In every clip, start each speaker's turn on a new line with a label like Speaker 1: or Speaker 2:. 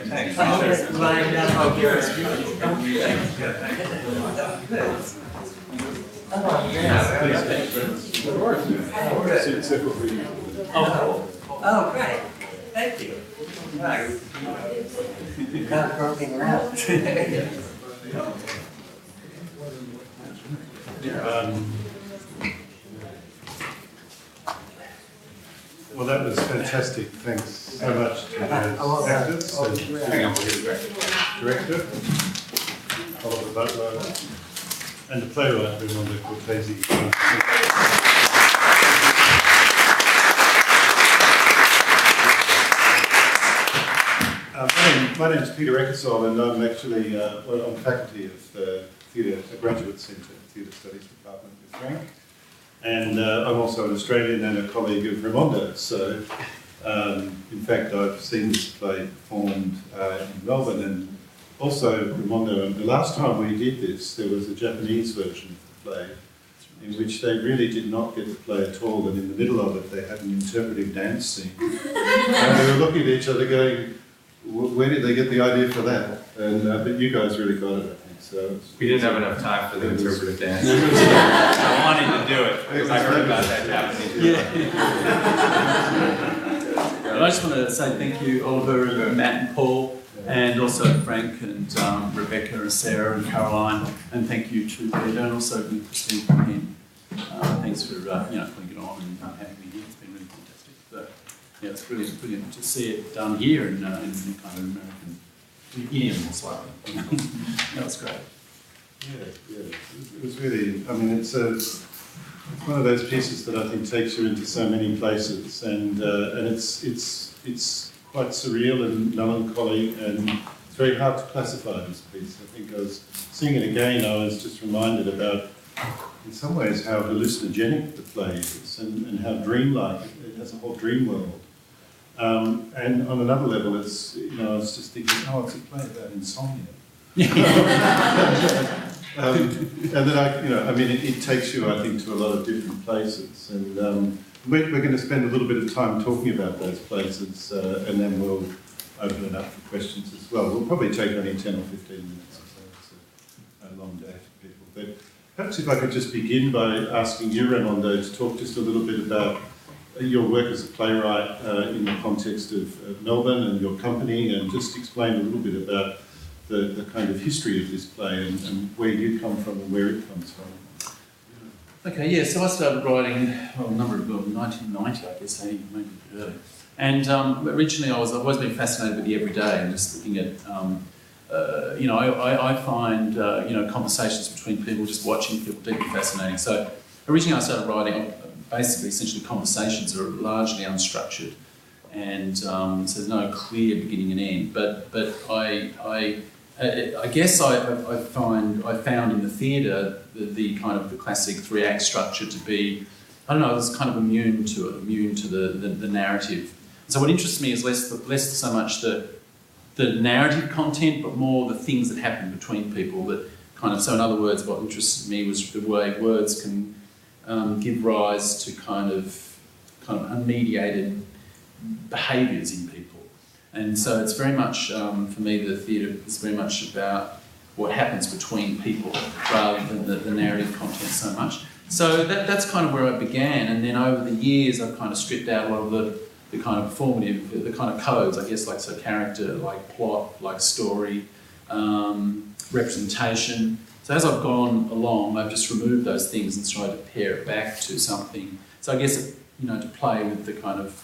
Speaker 1: Thanks.
Speaker 2: Oh, great. Thank you. Right. Kind of groping around.
Speaker 3: Well, that was fantastic. Thanks so much to the actors and director, Oliver Butler, and the playwright, Raimondo Cortese. My name is Peter Eckersall, and I'm actually I'm faculty of the Graduate Center, Theatre Studies Department with Frank. And I'm also an Australian and a colleague of Raimondo's. So, in fact, I've seen this play performed in Melbourne, and also Raimondo. And the last time we did this, there was a Japanese version of the play, in which they really did not get the play at all, and in the middle of it, they had an interpretive dance scene. And we were looking at each other, going, "Where did they get the idea for that?" And but you guys really got it. So
Speaker 1: we didn't have enough time for the interpretive dance. I wanted to do it because I heard about that happening.
Speaker 4: Yeah. I just want to say thank you, Oliver and Matt and Paul, and also Frank and Rebecca and Sarah and Caroline, and thank you to Peter and also Christine from him. Thanks for putting it on and having me here. It's been really fantastic. But yeah, it's brilliant to see it done here in kind of American idiom or slightly. That was great.
Speaker 3: Yeah. It was really, I mean, it's one of those pieces that I think takes you into so many places, and it's quite surreal and melancholy, and it's very hard to classify this piece. I think I was seeing it again, I was just reminded about, in some ways, how hallucinogenic the play is, and how dreamlike, it has a whole dream world. And on another level, it's, I was just thinking, it's a play about insomnia. And then it takes you, I think, to a lot of different places. And we're going to spend a little bit of time talking about those places, and then we'll open it up for questions as well. We'll probably take only 10 or 15 minutes or so. It's a long day for people. But perhaps if I could just begin by asking you, Raimondo, to talk just a little bit about your work as a playwright in the context of Melbourne and your company, and just explain a little bit about the kind of history of this play and where you come from and where it comes from.
Speaker 4: Okay, yeah, so I started writing, a number of 1990, I guess, maybe a bit early. And originally I've always been fascinated with the everyday and just looking at, I find, conversations between people, just watching people, deeply fascinating. So originally I started writing, basically, essentially conversations are largely unstructured, and so there's no clear beginning and end. But I guess I found in the theatre the kind of the classic 3-act structure to be, I don't know, I was kind of immune to the narrative. So what interests me is less so much the narrative content, but more the things that happen between people. That kind of, so in other words, what interested me was the way words can give rise to kind of unmediated behaviours in people. And so it's very much, for me, the theatre is very much about what happens between people rather than the narrative content so much. So that's kind of where I began, and then over the years I've kind of stripped out a lot of the kind of performative, the kind of codes, I guess, like so character, like plot, like story, representation. So as I've gone along, I've just removed those things and tried to pare it back to something. So I guess, to play with the kind of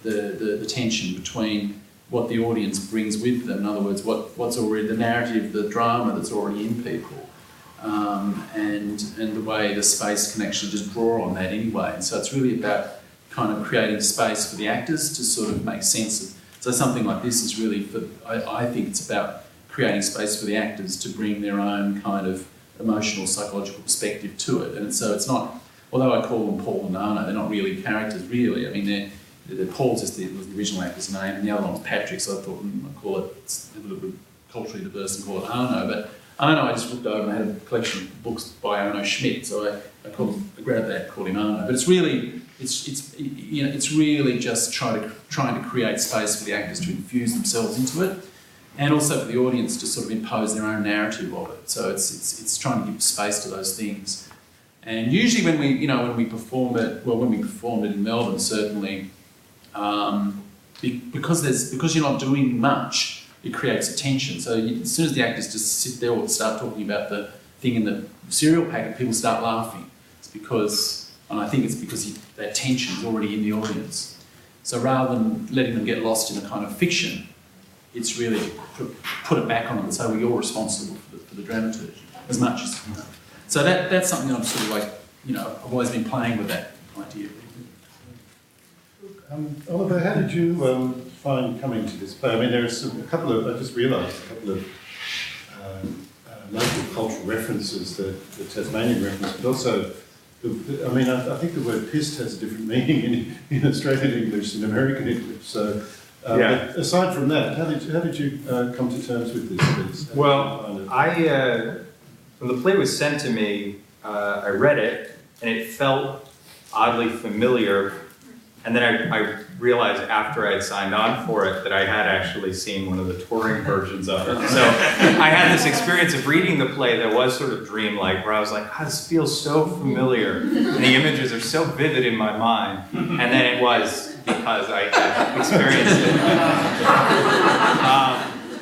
Speaker 4: the tension between what the audience brings with them. In other words, what's already the narrative, the drama that's already in people, and the way the space can actually just draw on that anyway. And so it's really about kind of creating space for the actors to sort of make sense of. So something like this is really, I think it's about creating space for the actors to bring their own kind of emotional, psychological perspective to it. And so it's not, although I call them Paul and Arno, they're not really characters, really. I mean, Paul's just was the original actor's name, and the other one was Patrick, so I thought I'd call it a little bit culturally diverse and call it Arno. But Arno, I just looked over and I had a collection of books by Arno Schmidt, so I grabbed that, called him Arno. But it's really, it's really just trying to create space for the actors to infuse themselves into it. and also for the audience to sort of impose their own narrative of it. So it's trying to give space to those things. And usually when we perform it, when we performed it in Melbourne, certainly, because you're not doing much, it creates a tension. So as soon as the actors just sit there or start talking about the thing in the cereal packet, people start laughing. It's because, and I think it's because that tension is already in the audience. So rather than letting them get lost in a kind of fiction, it's really to put it back on them and say, well, you're responsible for the dramaturgy as much as you know. So that's something that I'm sort of like, I've always been playing with that idea.
Speaker 3: Oliver, how did you find coming to this play? I mean, there's I just realised a couple of local cultural references, the Tasmanian reference, but also, I think the word pissed has a different meaning in Australian English than American English. So, but aside from that, how did you come to terms with this piece?
Speaker 1: Well, when the play was sent to me, I read it, and it felt oddly familiar. And then I realized after I had signed on for it that I had actually seen one of the touring versions of it. So I had this experience of reading the play that was sort of dreamlike, where I was like, this feels so familiar. And the images are so vivid in my mind. And then it was because I had experienced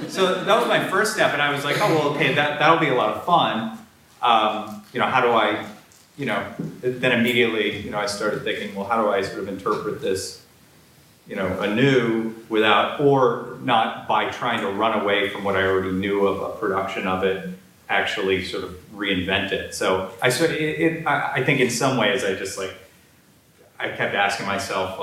Speaker 1: it. So that was my first step, and I was like, oh, well, okay, that'll be a lot of fun. How do I... then immediately, I started thinking, well, how do I sort of interpret this, anew or not by trying to run away from what I already knew of a production of it, actually sort of reinvent it. So I think in some ways I kept asking myself,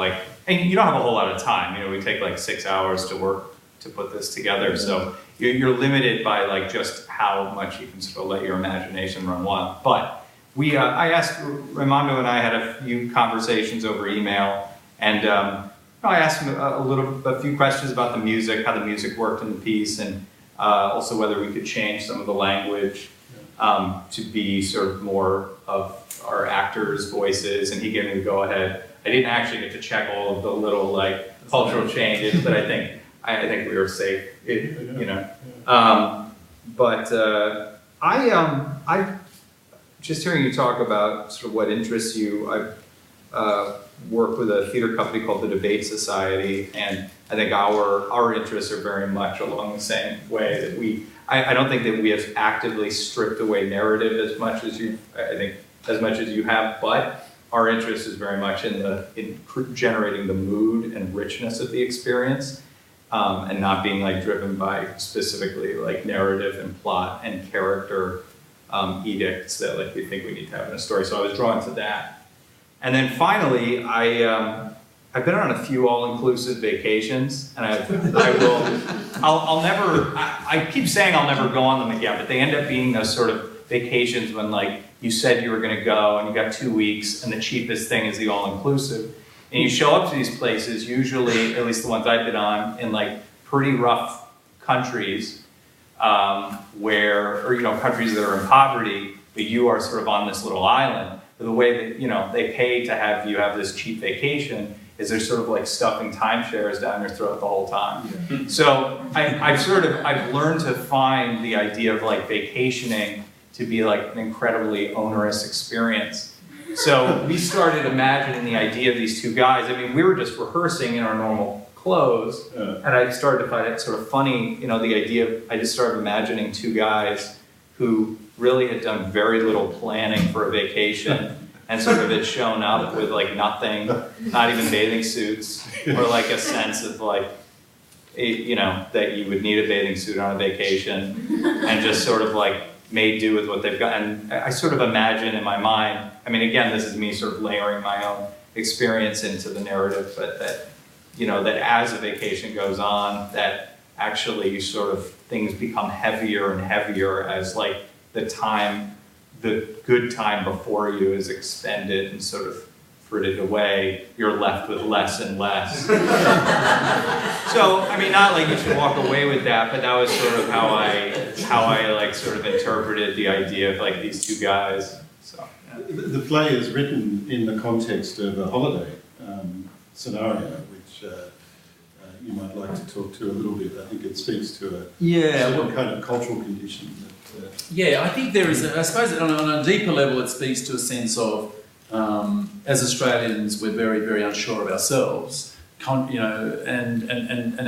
Speaker 1: and you don't have a whole lot of time, we take 6 hours to work to put this together. So you're limited by just how much you can sort of let your imagination run wild. But I asked, Raimondo and I had a few conversations over email, and I asked him a few questions about the music, how the music worked in the piece, and also whether we could change some of the language to be sort of more of our actors' voices, and he gave me the go-ahead. I didn't actually get to check all of the little cultural changes, but I think we were safe, I just hearing you talk about sort of what interests you, I work with a theater company called the Debate Society, and I think our interests are very much along the same way that I don't think that we have actively stripped away narrative as much as you have, but our interest is very much in generating the mood and richness of the experience, and not being driven by specifically narrative and plot and character edicts that we think we need to have in a story. So I was drawn to that. And then finally, I've been on a few all-inclusive vacations, and I keep saying I'll never go on them again, but they end up being those sort of vacations when you said you were going to go and you got 2 weeks and the cheapest thing is the all-inclusive. And you show up to these places, usually, at least the ones I've been on, in pretty rough countries, countries that are in poverty, but you are sort of on this little island. But the way that, they pay to have you have this cheap vacation is they're sort of stuffing timeshares down your throat the whole time. Yeah. So I've learned to find the idea of vacationing to be an incredibly onerous experience. So we started imagining the idea of these two guys. I mean, we were just rehearsing in our normal clothes, and I started to find it sort of funny, the idea of, I just started imagining two guys who really had done very little planning for a vacation and sort of had shown up with nothing, not even bathing suits, or a sense of that you would need a bathing suit on a vacation, and just sort of made do with what they've got. And I sort of imagine in my mind, I mean, again, this is me sort of layering my own experience into the narrative, but that as a vacation goes on, that actually things become heavier and heavier as the good time before you is expended and sort of frittered away, you're left with less and less. So, I mean, not you should walk away with that, but that was sort of how I sort of interpreted the idea of these two guys. So yeah.
Speaker 3: The play is written in the context of a holiday scenario, which you might like to talk to a little bit. I think it speaks to a
Speaker 4: well,
Speaker 3: kind of cultural condition.
Speaker 4: I think there is, I suppose on a deeper level it speaks to a sense of, as Australians, we're very, very unsure of ourselves, and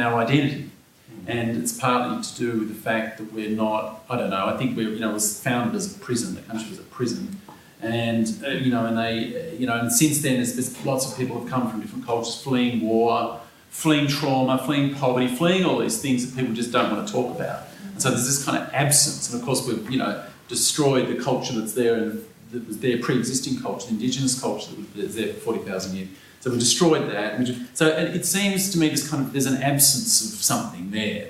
Speaker 4: our identity. And it's partly to do with the fact that we're not, I don't know, I think it was founded as a prison, the country was a prison. And, and since then there's lots of people have come from different cultures, fleeing war, fleeing trauma, fleeing poverty, fleeing all these things that people just don't want to talk about. And so there's this kind of absence, and of course we've, destroyed the culture that's there, and that was their pre-existing culture, the indigenous culture that was there for 40,000 years. So we destroyed that. So it seems to me there's an absence of something there.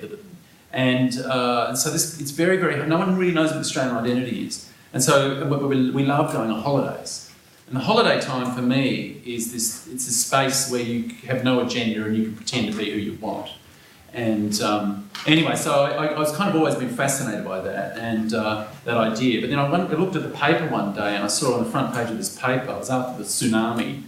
Speaker 4: And so it's very, very, no one really knows what Australian identity is. And so we love going on holidays. And the holiday time for me is it's a space where you have no agenda and you can pretend to be who you want. And anyway, so I was kind of always been fascinated by that and that idea. But then I looked at the paper one day and I saw on the front page of this paper, it was after the tsunami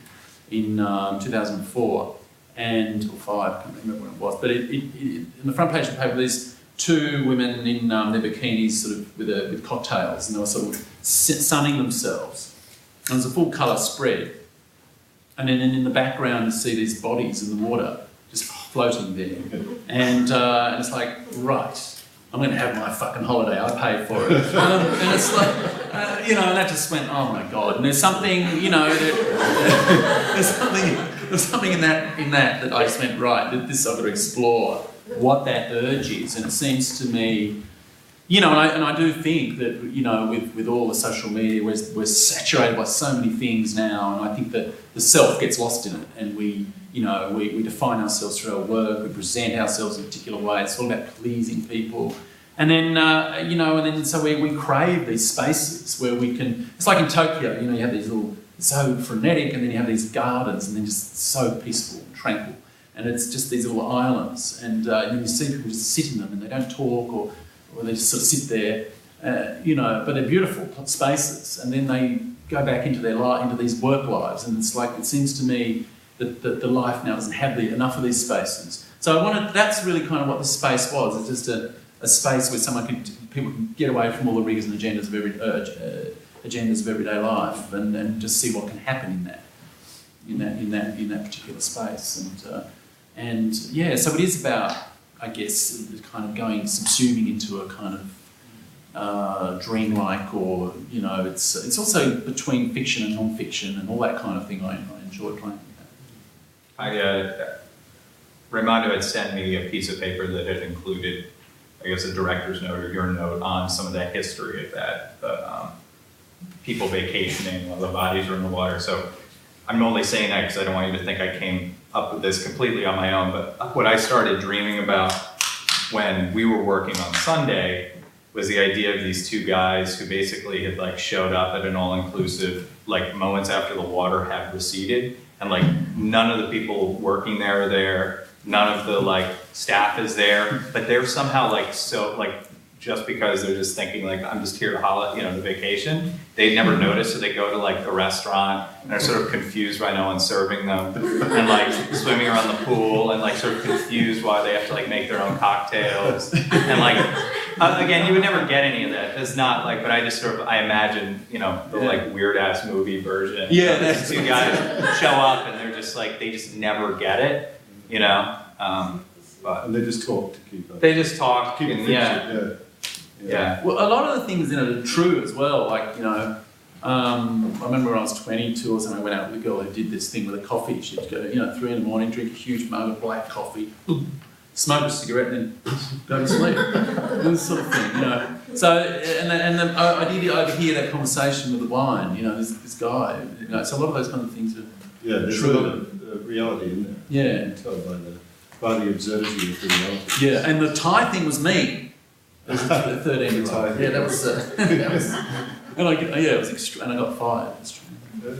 Speaker 4: in 2004 or 5, I can't remember when it was. But in the front page of the paper, there's 2 women in their bikinis, sort of with cocktails, and they were sort of sunning themselves. And there's a full colour spread, and then in the background you see these bodies in the water just floating there, and it's like, right, I'm going to have my fucking holiday. I paid for it, and it's like, and that just went, oh my god. And there's something, there's something in that I just went, right, this I've got to explore what that urge is. And it seems to me, and I do think that, with all the social media, we're saturated by so many things now, and I think that the self gets lost in it, and we define ourselves through our work, we present ourselves in a particular way, it's all about pleasing people. And then, so we crave these spaces where we can, it's like in Tokyo, you have these little, so frenetic, and then you have these gardens, and then just so peaceful and tranquil. And it's just these little islands, and you see people just sit in them, and they don't talk, or they just sort of sit there, but they're beautiful spaces. And then they go back into into these work lives, and it's like, it seems to me that the life now doesn't have enough of these spaces. So that's really kind of what this space was. It's just a space where people can get away from all the rigours and agendas of everyday life, and just see what can happen in that particular space. So it is about, I guess, kind of subsuming into a kind of dreamlike, or it's also between fiction and non-fiction and all that kind of thing. I enjoy playing with that.
Speaker 1: Raimondo had sent me a piece of paper that had included, I guess, a director's note or your note on some of the history of that, the people vacationing while the bodies are in the water. So I'm only saying that because I don't want you to think I came up with this completely on my own, but what I started dreaming about when we were working on Sunday was the idea of these 2 guys who basically had showed up at an all-inclusive moments after the water had receded, and none of the people working there are there, none of the staff is there, but they're somehow just because they're just thinking I'm just here to vacation. They never notice, so they go to a restaurant and are sort of confused by no one serving them, and swimming around the pool, and sort of confused why they have to make their own cocktails. And again, you would never get any of that. It's not but I just I imagine the weird ass movie version.
Speaker 4: Yeah,
Speaker 1: these 2 guys show up and they're just they just never get it, But
Speaker 3: and they just talk to keep up.
Speaker 1: They just talk.
Speaker 3: Keep it
Speaker 1: Yeah.
Speaker 4: Well, a lot of the things in it are true as well. I remember when I was 22 or something, I went out with a girl who did this thing with a coffee. She'd go, 3 in the morning, drink a huge mug of black coffee, smoke a cigarette, and then go to sleep. This sort of thing, So, I did overhear that conversation with the wine. This guy. So a lot of those kind of things are
Speaker 3: there's
Speaker 4: true.
Speaker 3: a lot of reality in there.
Speaker 4: Yeah.
Speaker 3: You can tell by the absurdity of the reality.
Speaker 4: Yeah, and the Thai thing was me. As a 13-year-old. Yeah, that was. And it was extreme, and I got fired.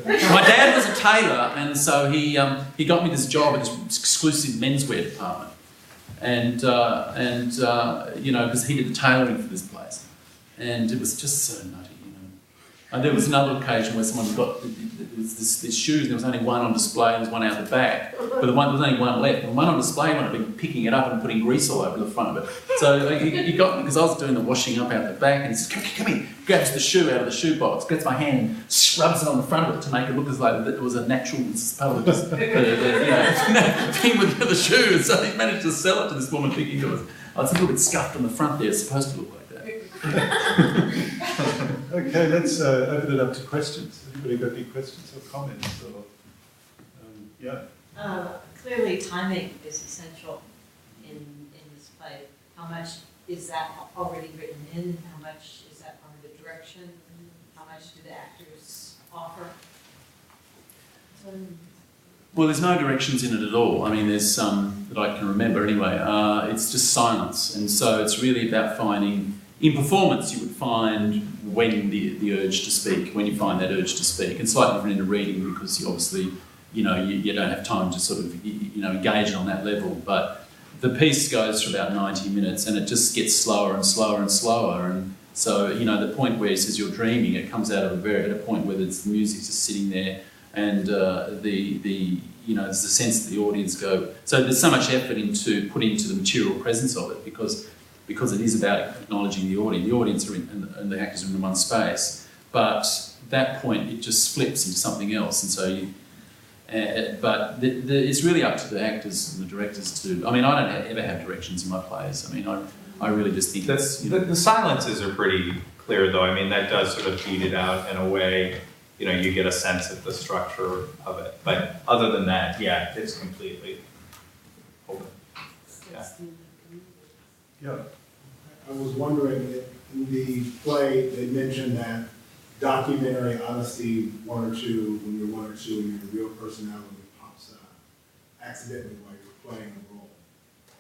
Speaker 4: My dad was a tailor, and so he got me this job at this exclusive menswear department, and because he did the tailoring for this place, and it was just so nutty, And there was another occasion where someone got this shoes, and there was only one on display, and there was one out the back. But there was only one left. And the one on display, one had been picking it up and putting grease all over the front of it. So he got, because I was doing the washing up out the back, and he says, come here, grabs the shoe out of the shoe box, gets my hand and rubs it on the front of it to make it look as though it was a natural thing with the shoe. So he managed to sell it to this woman thinking it was, it's a little bit scuffed on the front there, it's supposed to look like that.
Speaker 3: Okay, let's open it up to questions. Anybody got any questions or comments? Or, yeah.
Speaker 5: Clearly, timing is essential in this play. How much is that already written in? How much is that part of the direction? How much do the actors offer?
Speaker 4: Well, there's no directions in it at all. I mean, there's some that I can remember anyway. It's just silence, and so it's really about finding. In performance, you would find when the urge to speak, when you find that urge to speak. It's slightly different in a reading because you obviously, you don't have time to sort of, engage on that level. But the piece goes for about 90 minutes and it just gets slower and slower and slower. And so, the point where he says you're dreaming, it comes out of at a point where the music's just sitting there and there's the sense that the audience go. So there's so much effort put into the material presence of it because it is about acknowledging the audience. The audience and the actors are in one space, but at that point it just flips into something else. And so it's really up to the actors and the directors to. I mean, I don't ever have directions in my plays. I mean, I really just think
Speaker 1: the silences are pretty clear, though. I mean, that does sort of feed it out in a way. You get a sense of the structure of it. But other than that, yeah, it's completely open.
Speaker 3: Yeah.
Speaker 6: I was wondering, in the play, they mentioned that documentary honesty, when you're 1 or 2, and your real personality pops up accidentally while you're playing a role.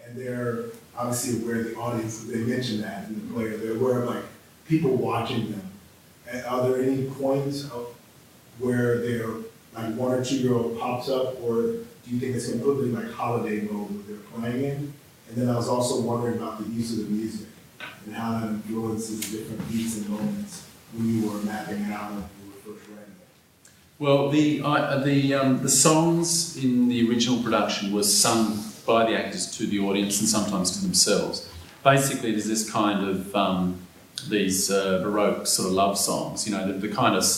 Speaker 6: And they're obviously aware of the audience, they mentioned that in the play, they're aware of people watching them. And are there any points where they're 1 or 2-year-old pops up, or do you think it's completely holiday mode that they're playing in? And then I was also wondering about the use of the music and how that influences different beats and moments when you were mapping it out when you were first writing it.
Speaker 4: Well, the songs in the original production were sung by the actors to the audience and sometimes to themselves. Basically, there's this kind of these baroque sort of love songs. There's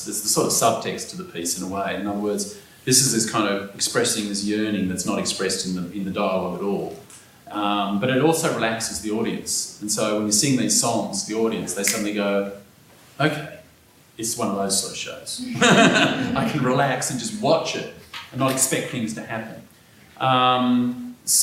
Speaker 4: the sort of subtext to the piece in a way. In other words, this is this kind of expressing this yearning that's not expressed in the dialogue at all. But it also relaxes the audience. And so when you sing these songs, the audience, they suddenly go, okay, it's one of those sort of shows. I can relax and just watch it and not expect things to happen. That's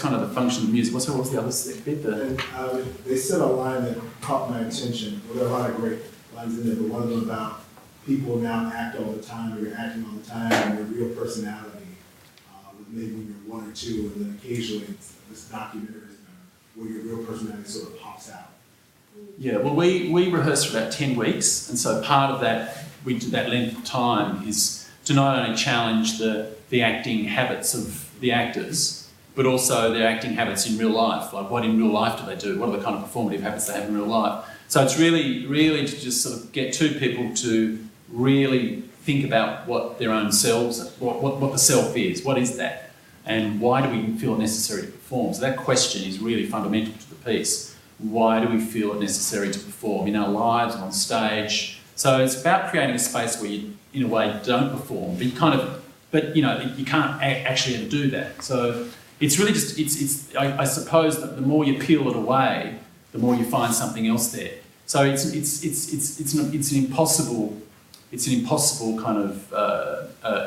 Speaker 4: kind of the function of the music. What was the other bit there?
Speaker 6: And they said a line that caught my attention. Well, there are a lot of great lines in there, but one of them about people now act all the time, or you're acting all the time, and your real personality, maybe when you're 1 or 2, and then occasionally this documentary is done, where your real personality sort of pops out.
Speaker 4: Yeah, well, we rehearsed for about 10 weeks, and so part of that length of time is to not only challenge the acting habits of the actors, but also their acting habits in real life. Like, what in real life do they do? What are the kind of performative habits they have in real life? So it's really, really to just sort of get 2 people to really think about what their own selves, what the self is, what is that, and why do we feel it necessary to perform? So that question is really fundamental to the piece. Why do we feel it necessary to perform in our lives and on stage? So it's about creating a space where you, in a way, don't perform, but you can't actually ever do that. So it's really just, I suppose that the more you peel it away, the more you find something else there. So it's an impossible kind of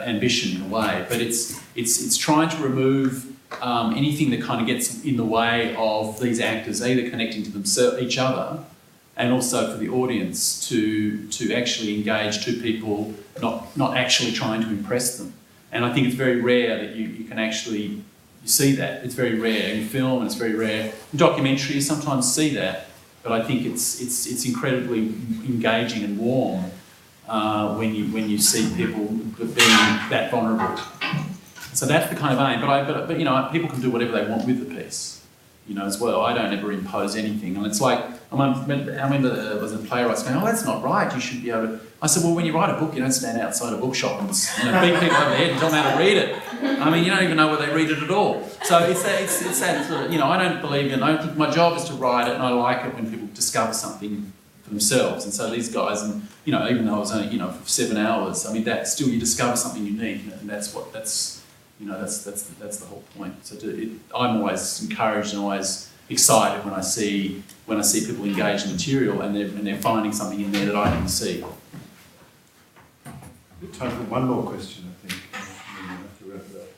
Speaker 4: ambition in a way, but it's trying to remove anything that kind of gets in the way of these actors either connecting to each other, and also for the audience to actually engage 2 people, not actually trying to impress them. And I think it's very rare that you can actually see that. It's very rare in film, and it's very rare in documentary. You sometimes see that, but I think it's incredibly engaging and warm when you see people being that vulnerable. So that's the kind of aim. But people can do whatever they want with the piece. as well. I don't ever impose anything. And it's like, I remember there was a playwright going, oh, that's not right, you should be able to... I said, well, when you write a book, you don't stand outside a bookshop and beat people over the head and tell them how to read it. I mean, you don't even know whether they read it at all. So it's that sort of, I don't believe in, I don't think my job is to write it, and I like it when people discover something for themselves. And so these guys, and even though I was only, for 7 hours, I mean, that still you discover something unique, and that's the whole point. So I'm always encouraged and always excited when I see people engage in material and they're finding something in there that I didn't see.
Speaker 3: Time for one more question, I think. And then we'll have to wrap it up.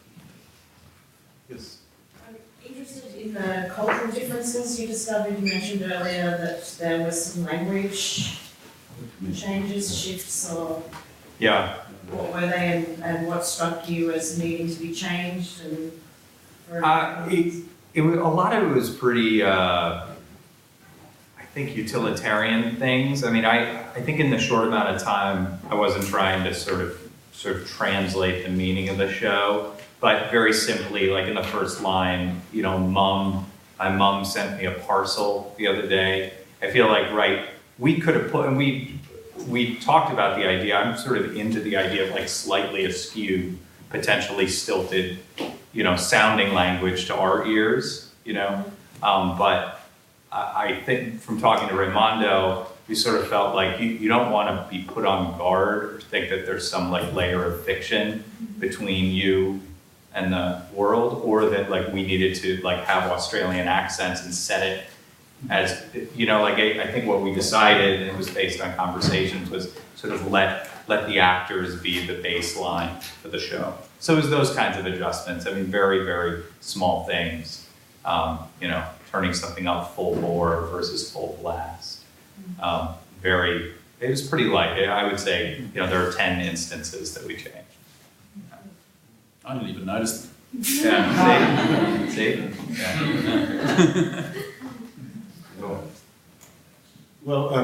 Speaker 3: Yes.
Speaker 7: I'm interested in the cultural differences you discovered. You mentioned earlier that there was some language changes, shifts, or
Speaker 1: Yeah.
Speaker 7: what were they, and what struck you as needing to be changed? And
Speaker 1: a lot of it was pretty, I think, utilitarian things. I mean, I think in the short amount of time, I wasn't trying to sort of translate the meaning of the show, but very simply, like in the first line, my mom sent me a parcel the other day. I feel like, we could have put, and we talked about the idea, I'm sort of into the idea of like slightly askew, potentially stilted, sounding language to our ears, but I think from talking to Raimondo, we sort of felt like you don't want to be put on guard or think that there's some like layer of fiction between you and the world, or that like we needed to like have Australian accents and set it as, I think what we decided, and it was based on conversations, was sort of let the actors be the baseline for the show. So it was those kinds of adjustments. I mean, very, very small things, turning something up full bore versus full blast. It was pretty light. I would say, there are 10 instances that we changed.
Speaker 4: I didn't even notice them.
Speaker 1: Yeah, see? Yeah.
Speaker 3: Well,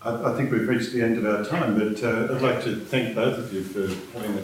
Speaker 3: I think we've reached the end of our time, but I'd like to thank both of you for having